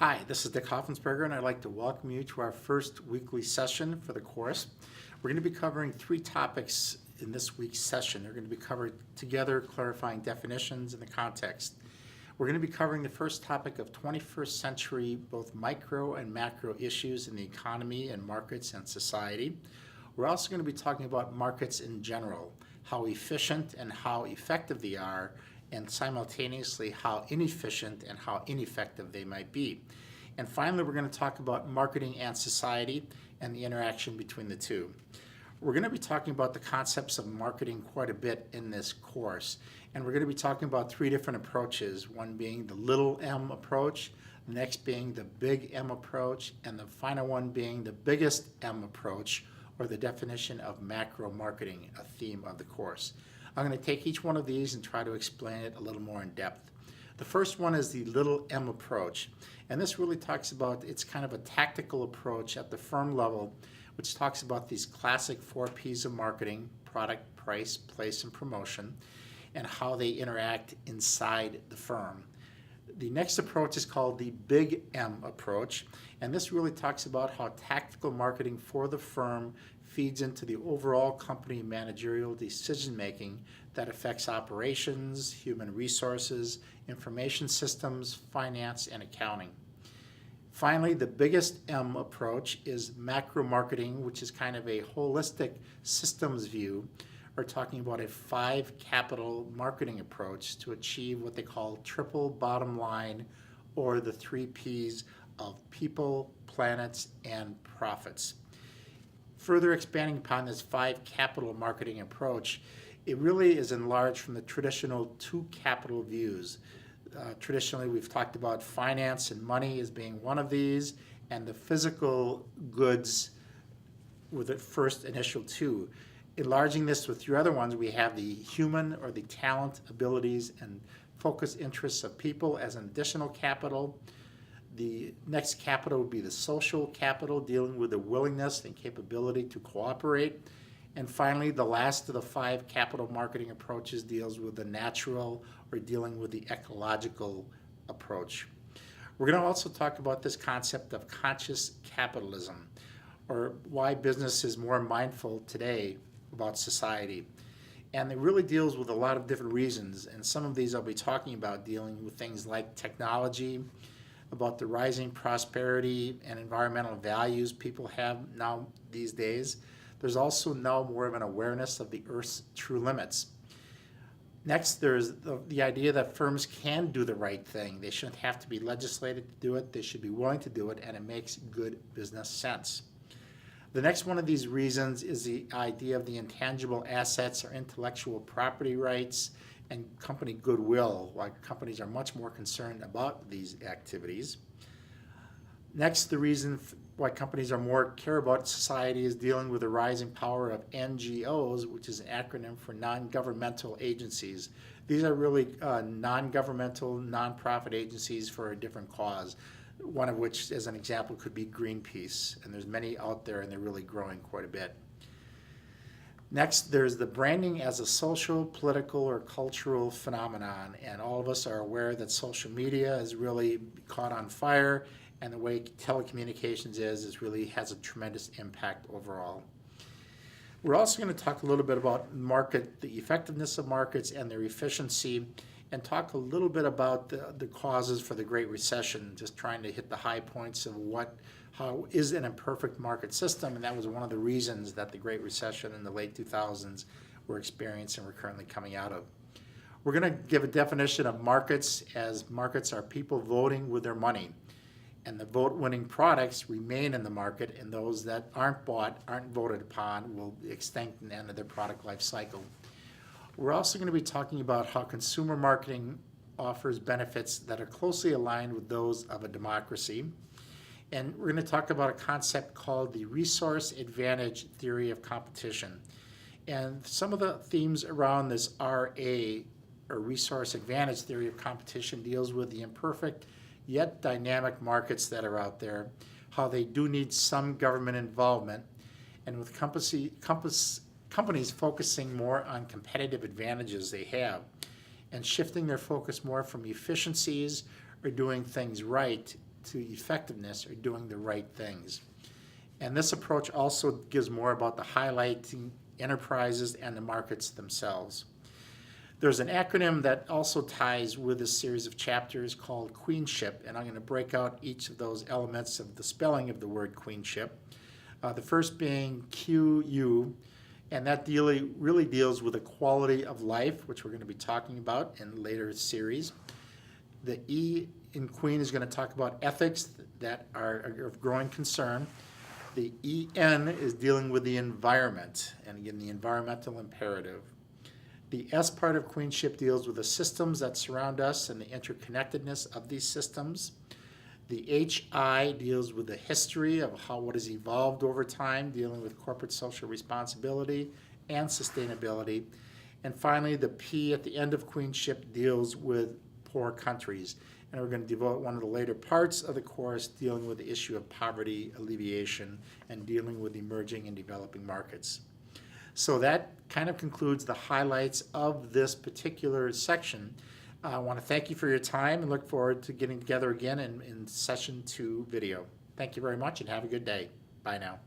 Hi, this is Dick Hoffensberger, and I'd like to welcome you to our first weekly session for the course. We're going to be covering three topics in this week's session. They're going to be covered together, clarifying definitions and the context. We're going to be covering the first topic of 21st century, both micro and macro issues in the economy and markets and society. We're also going to be talking about markets in general, how efficient and how effective they are, and simultaneously how inefficient and how ineffective they might be. And finally, we're going to talk about marketing and society and the interaction between the two. We're going to be talking about the concepts of marketing quite a bit in this course, and we're going to be talking about three different approaches, one being the little m approach, the next being the big M approach, and the final one being the biggest M approach, or the definition of macro marketing, a theme of the course. I'm going to take each one of these and try to explain it a little more in depth. The first one is the little m approach, and this really talks about, it's kind of a tactical approach at the firm level, which talks about these classic 4 P's of marketing: product, price, place, and promotion, and how they interact inside the firm. The next approach is called the big M approach, and this really talks about how tactical marketing for the firm feeds into the overall company managerial decision-making that affects operations, human resources, information systems, finance, and accounting. Finally, the biggest M approach is macro marketing, which is kind of a holistic systems view, or talking about a 5 capital marketing approach to achieve what they call triple bottom line, or the 3 P's of people, planets, and profits. Further expanding upon this 5 capital marketing approach, it really is enlarged from the traditional 2 capital views. Traditionally, we've talked about finance and money as being one of these, and the physical goods were the first initial 2. Enlarging this with 3 other ones, we have the human or the talent, abilities, and focus interests of people as an additional capital. The next capital would be the social capital, dealing with the willingness and capability to cooperate. And finally, the last of the 5 capital marketing approaches deals with the natural, or dealing with the ecological approach. We're going to also talk about this concept of conscious capitalism, or why business is more mindful today about society. And it really deals with a lot of different reasons, and some of these I'll be talking about dealing with things like technology, about the rising prosperity and environmental values people have now these days. There's also now more of an awareness of the Earth's true limits. Next, there's the idea that firms can do the right thing. They shouldn't have to be legislated to do it. They should be willing to do it, and it makes good business sense. The next one of these reasons is the idea of the intangible assets or intellectual property rights and company goodwill, why companies are much more concerned about these activities. Next, the reason why companies are more care about society is dealing with the rising power of NGOs, which is an acronym for non-governmental agencies. These are really non-governmental, non-profit agencies for a different cause, one of which, as an example, could be Greenpeace, and there's many out there, and they're really growing quite a bit. Next, there's the branding as a social, political, or cultural phenomenon, and all of us are aware that social media is really caught on fire, and the way telecommunications is really has a tremendous impact overall. We're also going to talk a little bit about the effectiveness of markets and their efficiency, and talk a little bit about the causes for the Great Recession, just trying to hit the high points of how is an imperfect market system, and that was one of the reasons that the Great Recession in the late 2000s were experienced and we're currently coming out of. We're going to give a definition of markets, as markets are people voting with their money, and the vote-winning products remain in the market, and those that aren't bought, aren't voted upon, will be extinct and end of their product life cycle. We're also going to be talking about how consumer marketing offers benefits that are closely aligned with those of a democracy. And we're going to talk about a concept called the resource advantage theory of competition. And some of the themes around this RA, or resource advantage theory of competition, deals with the imperfect yet dynamic markets that are out there, how they do need some government involvement, and with companies focusing more on competitive advantages they have, and shifting their focus more from efficiencies or doing things right to effectiveness or doing the right things. And this approach also gives more about the highlighting enterprises and the markets themselves. There's an acronym that also ties with this series of chapters called Queenship, and I'm going to break out each of those elements of the spelling of the word queenship. The first being QU, and that really deals with the quality of life, which we're going to be talking about in later series. The E in Queen is going to talk about ethics that are of growing concern. The EN is dealing with the environment, and again, the environmental imperative. The S part of Queenship deals with the systems that surround us and the interconnectedness of these systems. The HI deals with the history of what has evolved over time, dealing with corporate social responsibility and sustainability. And finally, the P at the end of Queenship deals with poor countries. And we're going to devote one of the later parts of the course dealing with the issue of poverty alleviation and dealing with emerging and developing markets. So that kind of concludes the highlights of this particular section. I want to thank you for your time and look forward to getting together again in session 2 video. Thank you very much and have a good day. Bye now.